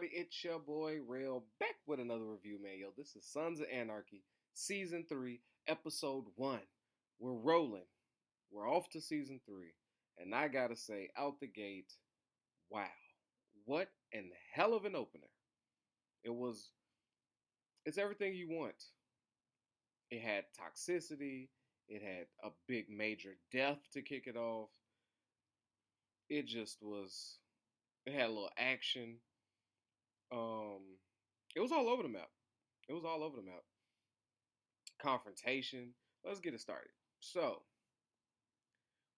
everybody, it's your boy Rail back with another review, man. Yo, this is Sons of Anarchy, Season 3, Episode 1. We're rolling. We're off to Season 3. And I gotta say, out the gate, wow. What an hell of an opener. It was, it's everything you want. It had toxicity, it had a big major death to kick it off. It just was, it had a little action. Um, it was all over the map. It was all over the map. Confrontation. Let's get it started. So,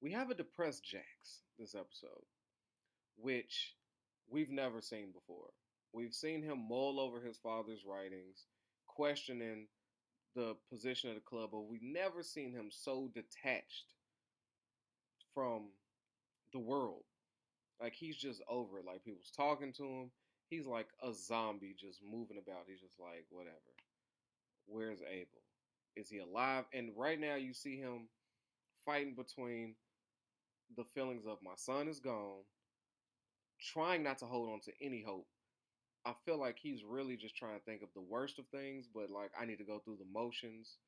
we have a depressed Jax this episode, which we've never seen before. We've seen him mull over his father's writings, questioning the position of the club, but we've never seen him so detached from the world. Like he's just over it. Like people's talking to him. He's like a zombie just moving about. He's just like, whatever. Where's Abel? Is he alive? And right now you see him fighting between the feelings of my son is gone, trying not to hold on to any hope. I feel like he's really just trying to think of the worst of things, but like I need to go through the motions,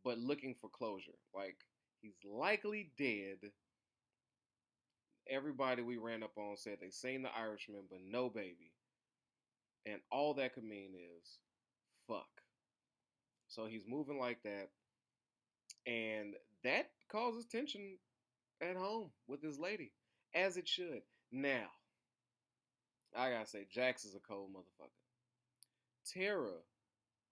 but looking for closure. Like he's likely dead. Everybody we ran up on said they seen the Irishman, but no baby. And all that could mean is fuck. So he's moving like that. And that causes tension at home with his lady, as it should. Now, I gotta say, Jax is a cold motherfucker. Tara,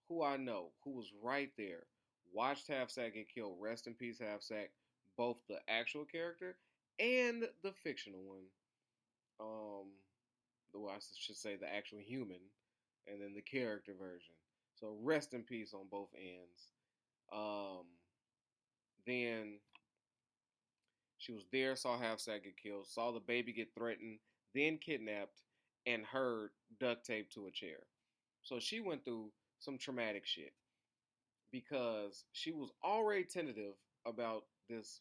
who I know, who was right there, watched Half Sack get killed. Rest in peace, Half Sack. Both the actual character and the fictional one. Um, I should say the actual human, and then the character version. So rest in peace on both ends. Um, then she was there, saw Half Sack get killed, saw the baby get threatened, then kidnapped, and her duct taped to a chair. So she went through some traumatic shit because she was already tentative about this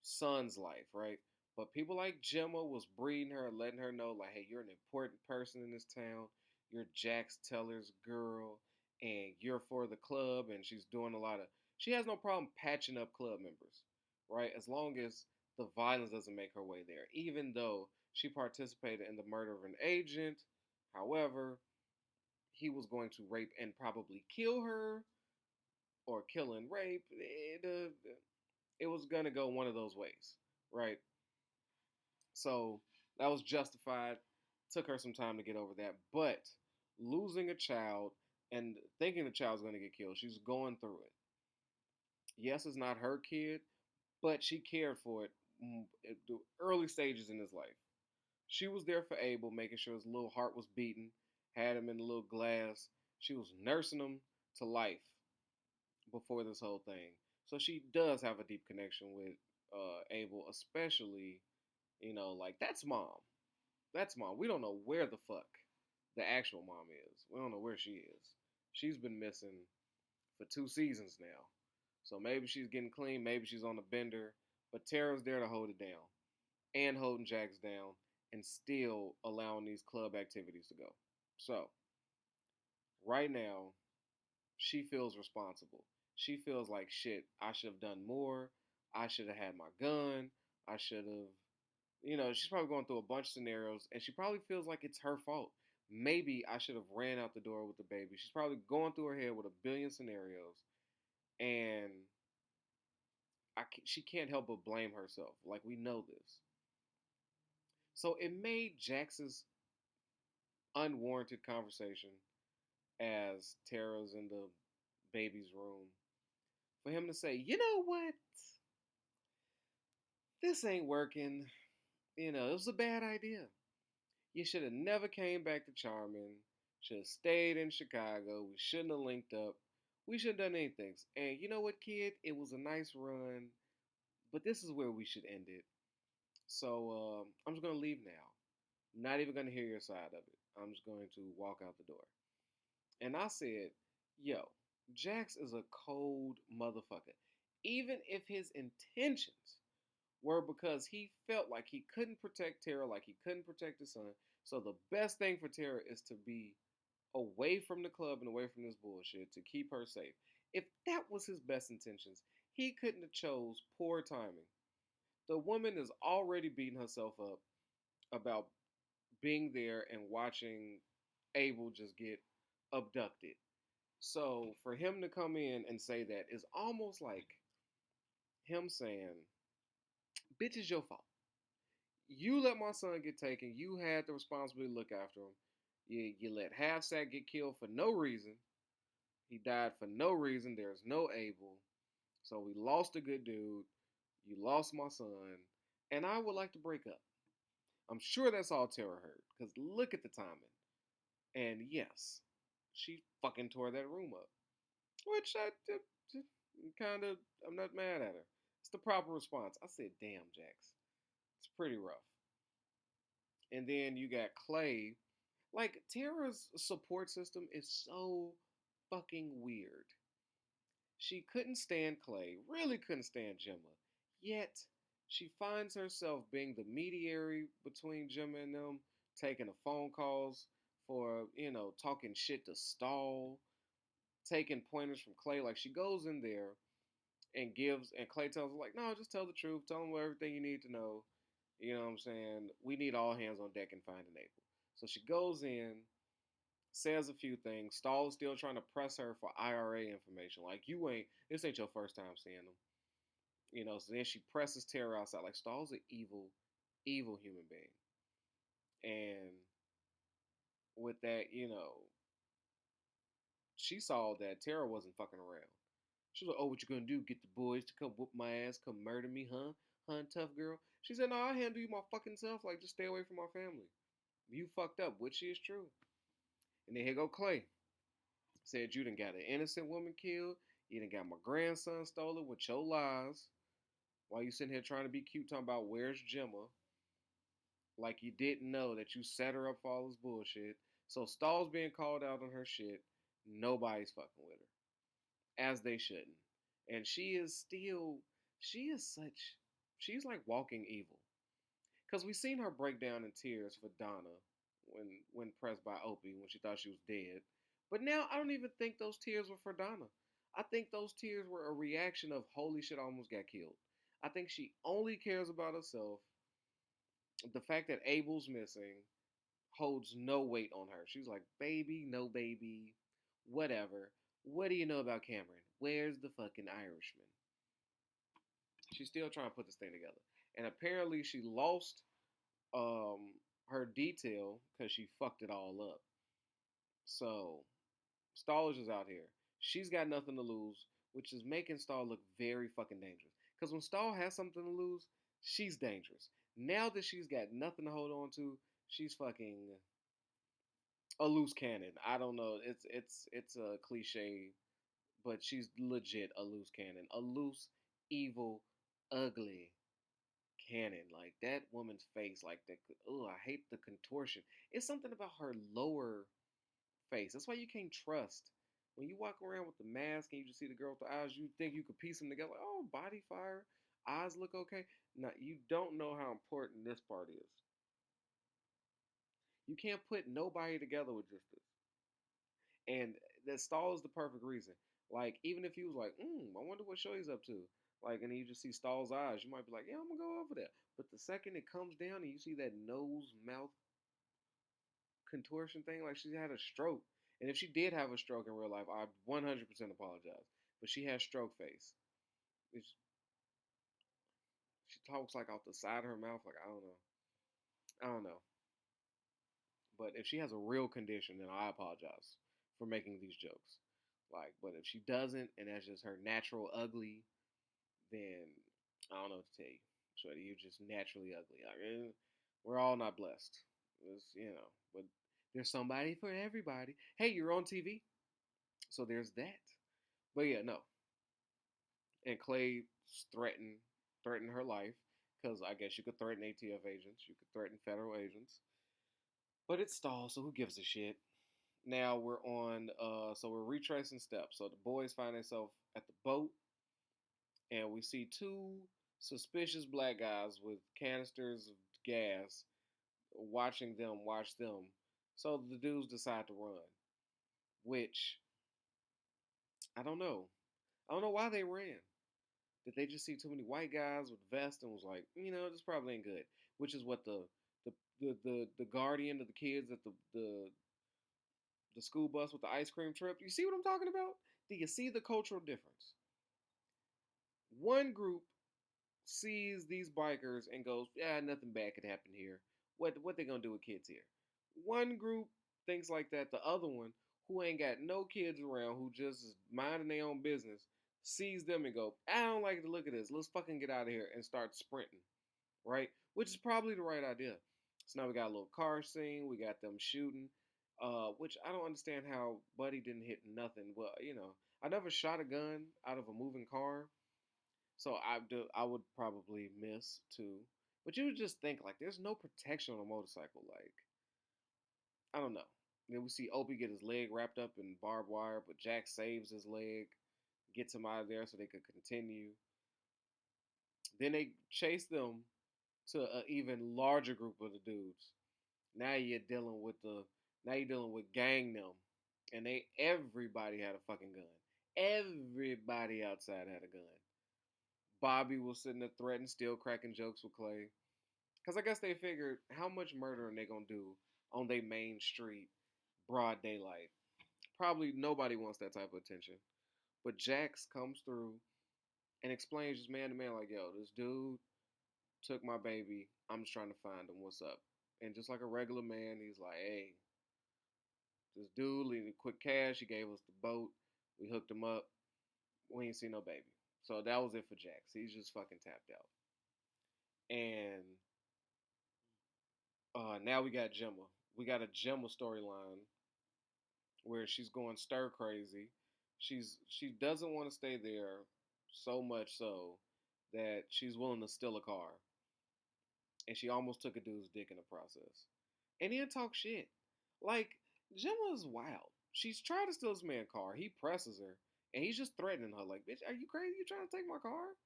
son's life, right? But people like Gemma was breeding her, letting her know, like, hey, you're an important person in this town. You're Jax Teller's girl, and you're for the club. And she's doing a lot of. She has no problem patching up club members, right? As long as the violence doesn't make her way there. Even though she participated in the murder of an agent, however, he was going to rape and probably kill her, or kill and rape. It was gonna go one of those ways, right? So that was justified. Took her some time to get over that. But losing a child and thinking the child's going to get killed, she's going through it. Yes, it's not her kid, but she cared for it at the early stages in his life. She was there for Abel, making sure his little heart was beating, had him in a little glass. She was nursing him to life before this whole thing. So she does have a deep connection with Abel, especially, like that's mom. That's mom. We don't know where the fuck the actual mom is. We don't know where she is. She's been missing for 2 seasons now. So maybe she's getting clean. Maybe she's on the bender. But Tara's there to hold it down and holding Jax down and still allowing these club activities to go. So right now, she feels responsible. She feels like shit. I should have done more. I should have had my gun. I should have she's probably going through a bunch of scenarios and she probably feels like it's her fault. Maybe I should have ran out the door with the baby. She's probably going through her head with a billion scenarios and she can't help but blame herself. Like, we know this. So it made Jax's unwarranted conversation as Tara's in the baby's room for him to say, you know what? This ain't working. It was a bad idea. You should have never came back to Charming. Should have stayed in Chicago. We shouldn't have linked up. We shouldn't have done anything. And you know what, kid? It was a nice run, but this is where we should end it. So I'm just going to leave now. Not even going to hear your side of it. I'm just going to walk out the door. And I said, yo, Jax is a cold motherfucker. Even if his intentions were because he felt like he couldn't protect Tara, like he couldn't protect his son, So the best thing for Tara is to be away from the club and away from this bullshit to keep her safe. If that was his best intentions, he couldn't have chose poor timing. The woman is already beating herself up about being there and watching Abel just get abducted. So for him to come in and say that is almost like him saying, "Bitch, it's your fault. You let my son get taken. You had the responsibility to look after him. You let Half Sack get killed for no reason. He died for no reason. There's no Abel. So we lost a good dude. You lost my son. And I would like to break up." I'm sure that's all Tara heard. Because look at the timing. And yes, she fucking tore that room up. Which kind of, I'm not mad at her. It's the proper response. I said, damn, Jax. It's pretty rough. And then you got Clay. Like, Tara's support system is so fucking weird. She couldn't stand Clay, really couldn't stand Gemma. Yet, she finds herself being the mediator between Gemma and them, taking the phone calls for, talking shit to Stall, taking pointers from Clay. Like, she goes in there and Clay tells her, like, no, just tell the truth. Tell them everything you need to know. You know what I'm saying? We need all hands on deck in finding April. So she goes in, says a few things. Stahl is still trying to press her for IRA information. Like, this ain't your first time seeing them. So then she presses Tara outside. Like, Stahl's an evil, evil human being. And with that, she saw that Tara wasn't fucking around. She was like, oh, what you gonna do? Get the boys to come whoop my ass, come murder me, huh? Huh, tough girl? She said, no, I'll handle you my fucking self. Like, just stay away from my family. You fucked up, which is true. And then here go Clay. Said you done got an innocent woman killed. You done got my grandson stolen with your lies. While you sitting here trying to be cute talking about where's Gemma. Like you didn't know that you set her up for all this bullshit. So Stahl's being called out on her shit. Nobody's fucking with her. As they shouldn't. And she's like walking evil. Because we seen her break down in tears for Donna when pressed by Opie when she thought she was dead. But now I don't even think those tears were for Donna. I think those tears were a reaction of holy shit, I almost got killed. I think she only cares about herself. The fact that Abel's missing holds no weight on her. She's like, baby, no baby, whatever. What do you know about Cameron? Where's the fucking Irishman? She's still trying to put this thing together. And apparently she lost her detail because she fucked it all up. So Stallers is out here. She's got nothing to lose, which is making Stall look very fucking dangerous. Because when Stall has something to lose, she's dangerous. Now that she's got nothing to hold on to, she's fucking a loose cannon. I don't know. It's a cliche, but she's legit a loose cannon. A loose, evil, ugly cannon. Like that woman's face, like that. Oh, I hate the contortion. It's something about her lower face. That's why you can't trust. When you walk around with the mask and you just see the girl with the eyes, you think you could piece them together. Like, oh, body fire, eyes look okay. Now you don't know how important this part is. You can't put nobody together with just this. And that Stall is the perfect reason. Like, even if he was like, I wonder what show he's up to. Like, and you just see Stall's eyes, you might be like, yeah, I'm gonna go over there. But the second it comes down and you see that nose, mouth contortion thing, like she had a stroke. And if she did have a stroke in real life, I 100% apologize. But she has stroke face. She talks like out the side of her mouth. Like, I don't know. I don't know. But if she has a real condition, then I apologize for making these jokes. Like, but if she doesn't, and that's just her natural ugly, then I don't know what to tell you. Shorty, you're just naturally ugly. Like, we're all not blessed. But there's somebody for everybody. Hey, you're on TV. So there's that. But yeah, no. And Clay threatened her life. Because I guess you could threaten ATF agents. You could threaten federal agents. But it's stalled, so who gives a shit? Now we're on, so we're retracing steps. So the boys find themselves at the boat. And we see two suspicious black guys with canisters of gas watching them watch them. So the dudes decide to run, which I don't know. I don't know why they ran. Did they just see too many white guys with vests and was like, this probably ain't good? Which is what the guardian of the kids at the school bus with the ice cream trip. You see what I'm talking about? Do you see the cultural difference? One group sees these bikers and goes, "Yeah, nothing bad could happen here. What they gonna do with kids here?" One group thinks like that. The other one, who ain't got no kids around, who just is minding their own business, sees them and go, "I don't like the look of this. Let's fucking get out of here," and start sprinting. Right? Which is probably the right idea. So now we got a little car scene. We got them shooting. Which I don't understand how Buddy didn't hit nothing. Well, I never shot a gun out of a moving car, so I would probably miss too. But you would just think like there's no protection on a motorcycle. Like I don't know. Then we see Opie get his leg wrapped up in barbed wire, but Jack saves his leg, gets him out of there so they could continue. Then they chase them to an even larger group of the dudes. Now you're dealing with gang them, and everybody had a fucking gun. Everybody outside had a gun. Bobby was sitting there threatening, still cracking jokes with Clay. Because I guess they figured how much murdering they gonna do on their main street, broad daylight. Probably nobody wants that type of attention. But Jax comes through and explains just man to man, like, yo, this dude took my baby. I'm just trying to find him. What's up? And just like a regular man, he's like, hey, this dude needed quick cash. He gave us the boat. We hooked him up. We ain't seen no baby. So that was it for Jax. He's just fucking tapped out. And now we got Gemma. We got a Gemma storyline where she's going stir crazy. She doesn't want to stay there so much so that she's willing to steal a car, and she almost took a dude's dick in the process. And he didn't talk shit. Like Gemma's wild. She's trying to steal this man's car. He presses her, and he's just threatening her, like, "Bitch, are you crazy? You trying to take my car?"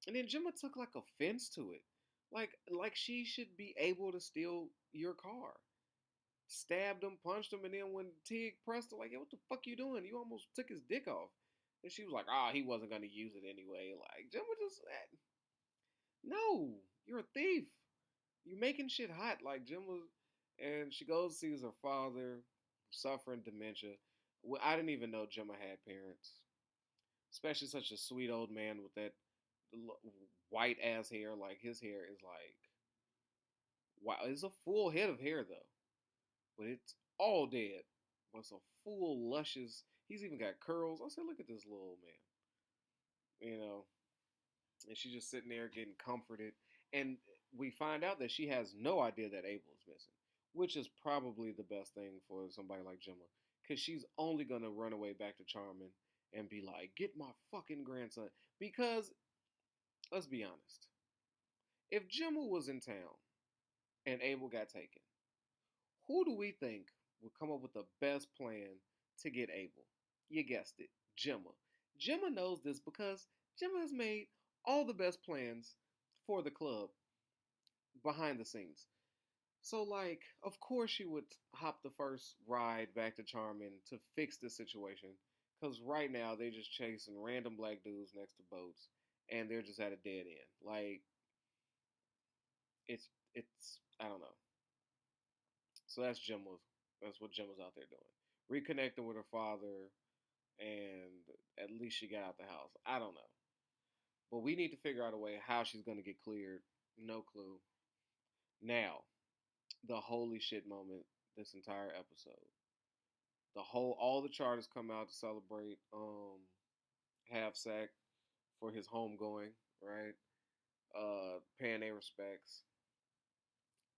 And then Gemma took like offense to it, like she should be able to steal your car. Stabbed him, punched him, and then when Tig pressed her, like, "Yo, what the fuck you doing? You almost took his dick off." And she was like, he wasn't gonna use it anyway. Like Gemma just, no, you're a thief. You're making shit hot. Like Gemma, and she goes sees her father suffering dementia. Well, I didn't even know Gemma had parents, especially such a sweet old man with that white ass hair. Like his hair is like, wow, it's a full head of hair though, but it's all dead. But it's a full luscious. He's even got curls. I said, look at this little man, and she's just sitting there getting comforted. And we find out that she has no idea that Abel is missing, which is probably the best thing for somebody like Gemma, because she's only gonna run away back to Charmin and be like, "Get my fucking grandson." Because let's be honest, if Gemma was in town and Abel got taken, who do we think would come up with the best plan to get Abel? You guessed it, Gemma. Gemma knows this because Gemma has made all the best plans for the club behind the scenes. So, like, of course she would hop the first ride back to Charmin to fix the situation. Because right now they're just chasing random black dudes next to boats, and they're just at a dead end. Like, it's I don't know. So that's what Gemma's out there doing, reconnecting with her father, and at least she got out the house. I don't know, but we need to figure out a way how she's gonna get cleared. No clue. Now, the holy shit moment this entire episode. All the charters come out to celebrate Half Sack for his homegoing, right? Paying their respects.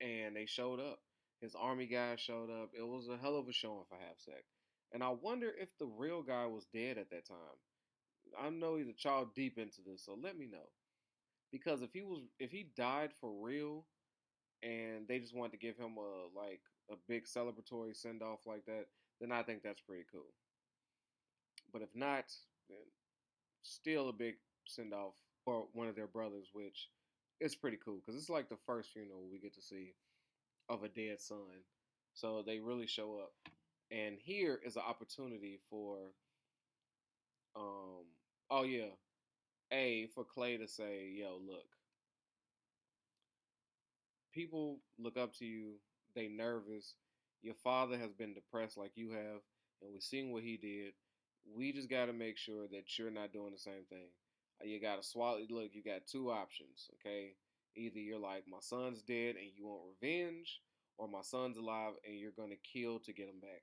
And they showed up. His army guys showed up. It was a hell of a showing for Half Sack. And I wonder if the real guy was dead at that time. I know he's a child deep into this, so let me know. Because if he died for real and they just wanted to give him a big celebratory send off like that, then I think that's pretty cool. But if not, then still a big send off for one of their brothers, which is pretty cool because it's like the first funeral we get to see of a dead son. So they really show up. And here is an opportunity for, um, oh yeah, for Clay to say, yo, look, people look up to you. They nervous. Your father has been depressed like you have, and we've seen what he did. We just got to make sure that you're not doing the same thing. You got to swallow. Look, you got two options, okay? Either you're like, my son's dead and you want revenge, or my son's alive and you're going to kill to get him back.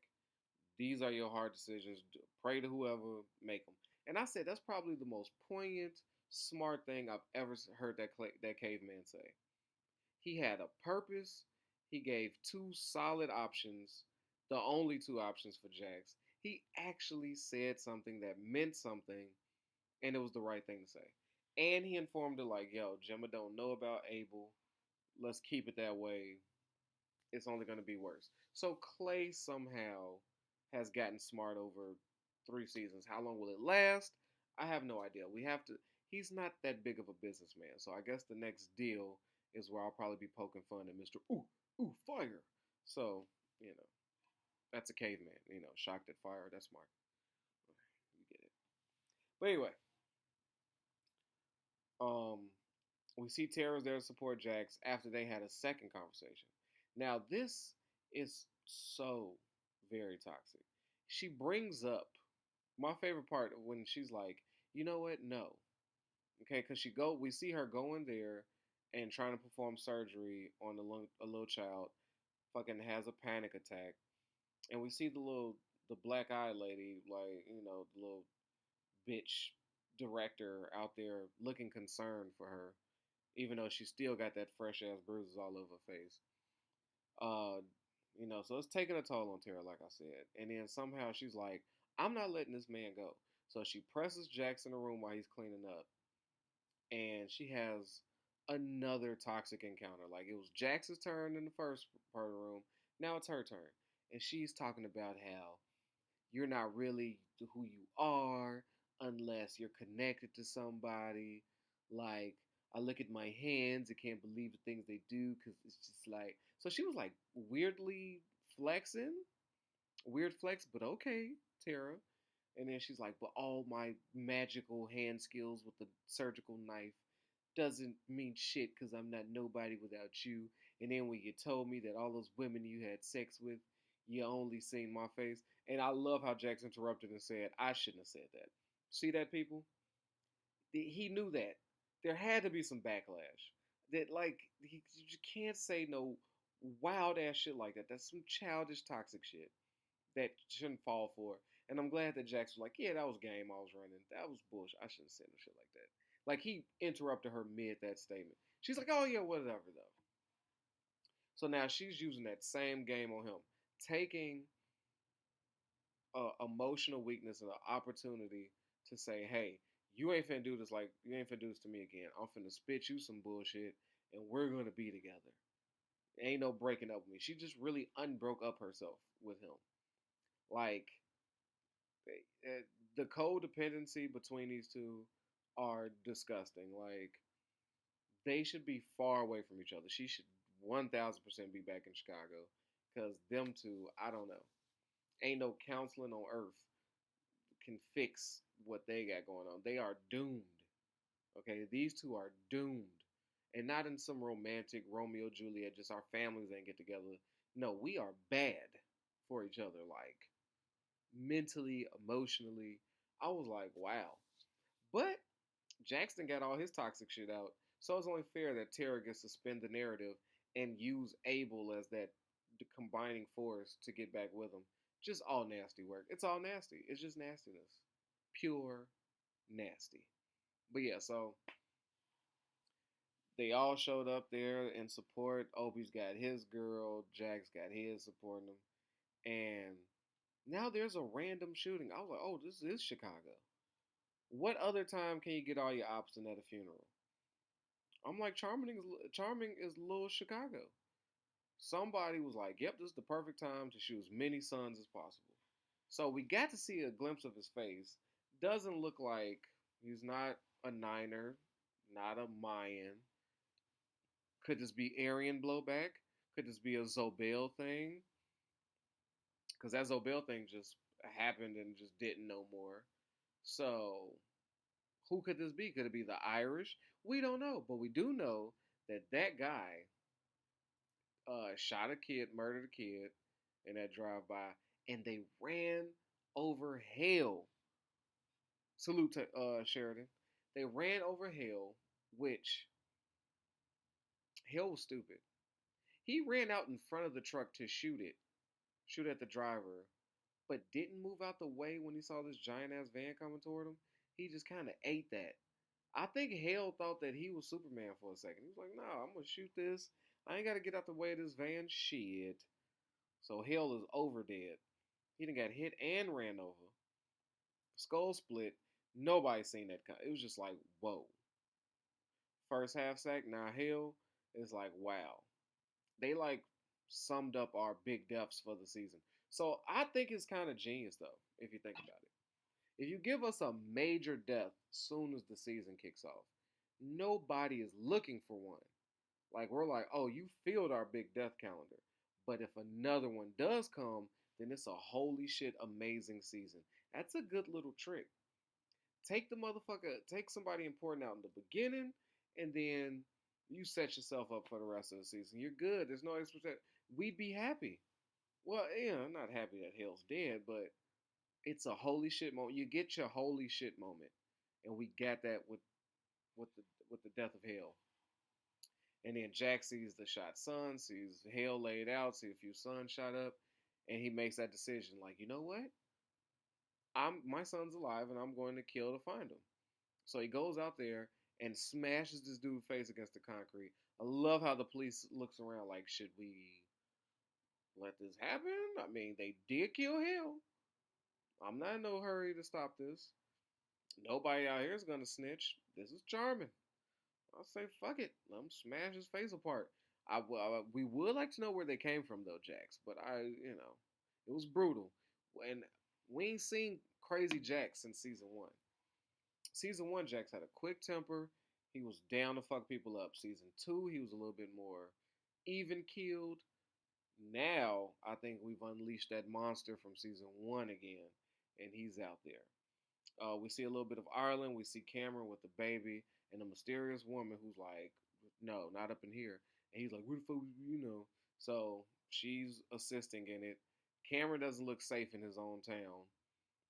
These are your hard decisions. Pray to whoever, make them. And I said, that's probably the most poignant, smart thing I've ever heard that caveman say. He had a purpose. He gave two solid options, the only two options for Jax. He actually said something that meant something, and it was the right thing to say. And he informed her, like, yo, Gemma don't know about Abel. Let's keep it that way. It's only going to be worse. So Clay somehow has gotten smart over 3 seasons. How long will it last? I have no idea. We have to. He's not that big of a businessman, so I guess the next deal is where I'll probably be poking fun at Mister Fire. So that's a caveman. Shocked at fire. That's smart. You get it. But anyway, um, we see Tara's there to support Jax after they had a second conversation. Now this is so very toxic. She brings up my favorite part when she's like, you know what? No, okay, because we see her going there and trying to perform surgery on a little child. Fucking has a panic attack, and we see the black eyed lady, like the little bitch director out there looking concerned for her, even though she still got that fresh ass bruises all over her face. Uh, so it's taking a toll on Tara, like I said. And then somehow she's like, I'm not letting this man go. So she presses Jax in the room while he's cleaning up, and she has another toxic encounter. Like it was Jax's turn in the first part of the room. Now it's her turn. And she's talking about how you're not really who you are unless you're connected to somebody. Like, I look at my hands, I can't believe the things they do because it's just like. So she was like weirdly flexing, weird flex, but okay, Tara. And then she's like, but all my magical hand skills with the surgical knife doesn't mean shit because I'm not nobody without you. And then when you told me that all those women you had sex with, you only seen my face. And I love how Jax interrupted and said, I shouldn't have said that. See that, people? He knew that. There had to be some backlash. That, like, you can't say no wild ass shit like that. That's some childish, toxic shit that shouldn't fall for. And I'm glad that Jax was like, yeah, that was game I was running. That was bullshit. I shouldn't say no shit like that. Like, he interrupted her mid that statement. She's like, oh, yeah, whatever, though. So now she's using that same game on him, taking emotional weakness and an opportunity to say, hey, you ain't finna do this to me again. I'm finna spit you some bullshit, and we're gonna be together. Ain't no breaking up with me. She just really unbroke up herself with him. Like the codependency between these two are disgusting. Like they should be far away from each other. She should 1,000% be back in Chicago because them two, I don't know. Ain't no counseling on earth can fix what they got going on. They are doomed. Okay, these two are doomed, and not in some romantic Romeo Juliet. Just our families ain't get together. No, we are bad for each other. Like mentally, emotionally. I was like, wow. But Jackson got all his toxic shit out, so it's only fair that Tara gets to spin the narrative and use Abel as that combining force to get back with him. Just all nasty work. It's all nasty. It's just nastiness. Pure nasty. But yeah, so they all showed up there in support. Obi's got his girl. Jax got his supporting him. And now there's a random shooting. I was like, oh, this is Chicago. What other time can you get all your ops in at a funeral? I'm like, Charming is little Chicago. Somebody was like, yep, this is the perfect time to shoot as many suns as possible. So we got to see a glimpse of his face. Doesn't look like he's not a Niner, not a Mayan. Could this be Aryan blowback? Could this be a Zobel thing? Because that Zobel thing just happened and just didn't no more. So who could this be? Could it be the Irish? We don't know, but we do know that that guy shot a kid, murdered a kid in that drive-by, and they ran over Hale. Salute to Sheridan. They ran over Hale, which Hale was stupid. He ran out in front of the truck to shoot at the driver, but didn't move out the way when he saw this giant ass van coming toward him. He just kind of ate that. I think Hale thought that he was Superman for a second. He was like, "No, I'm gonna shoot this. I ain't gotta get out the way of this van. Shit." So Hale is over dead. He done got hit and ran over. Skull split. Nobody seen that. It was just like, whoa. First half sack. Now Hale is like, wow. They like summed up our big deaths for the season. So I think it's kind of genius though, if you think about it. If you give us a major death soon as the season kicks off, nobody is looking for one. Like we're like, oh, you filled our big death calendar. But if another one does come, then it's a holy shit amazing season. That's a good little trick. Take somebody important out in the beginning, and then you set yourself up for the rest of the season. You're good. There's no expectation. We'd be happy. Well, yeah, I'm not happy that Hale's dead, but it's a holy shit moment. You get your holy shit moment, and we got that with the death of Hale. And then Jack sees the shot son, sees Hale laid out, sees a few sons shot up, and he makes that decision. Like, you know what? My son's alive, and I'm going to kill to find him. So he goes out there and smashes this dude's face against the concrete. I love how the police looks around like, should we let this happen? I mean, they did kill Hale. I'm not in no hurry to stop this. Nobody out here is gonna snitch. This is charming. I'll say fuck it. Let him smash his face apart. We would like to know where they came from though, Jax. But it was brutal, and we ain't seen crazy Jax since season one. Season one, Jax had a quick temper. He was down to fuck people up. Season two, he was a little bit more even keeled. Now, I think we've unleashed that monster from season one again, and he's out there. We see a little bit of Ireland. We see Cameron with the baby and a mysterious woman who's like, no, not up in here. And he's like, where the fuck, you know? So she's assisting in it. Cameron doesn't look safe in his own town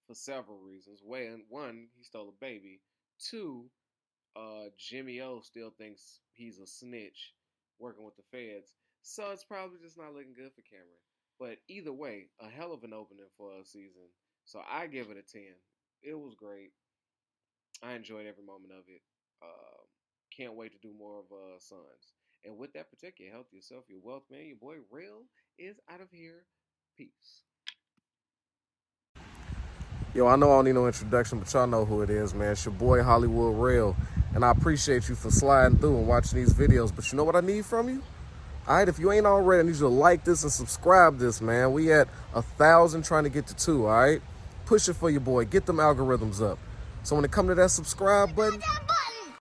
for several reasons. One, he stole a baby. Two, Jimmy O still thinks he's a snitch working with the feds. So it's probably just not looking good for Cameron. But either way, a hell of an opening for a season. So I give it a 10. It was great. I enjoyed every moment of it. Can't wait to do more of Sons. And with that, protect your health, yourself, your wealth, man. Your boy Real is out of here. Peace. Yo, I know I don't need no introduction, but y'all know who it is, man. It's your boy Hollywood Real. And I appreciate you for sliding through and watching these videos. But you know what I need from you? All right, if you ain't already, I need you to like this and subscribe this, man. We at 1,000 trying to get to 2, all right? Push it for your boy. Get them algorithms up. So when it come to that subscribe button,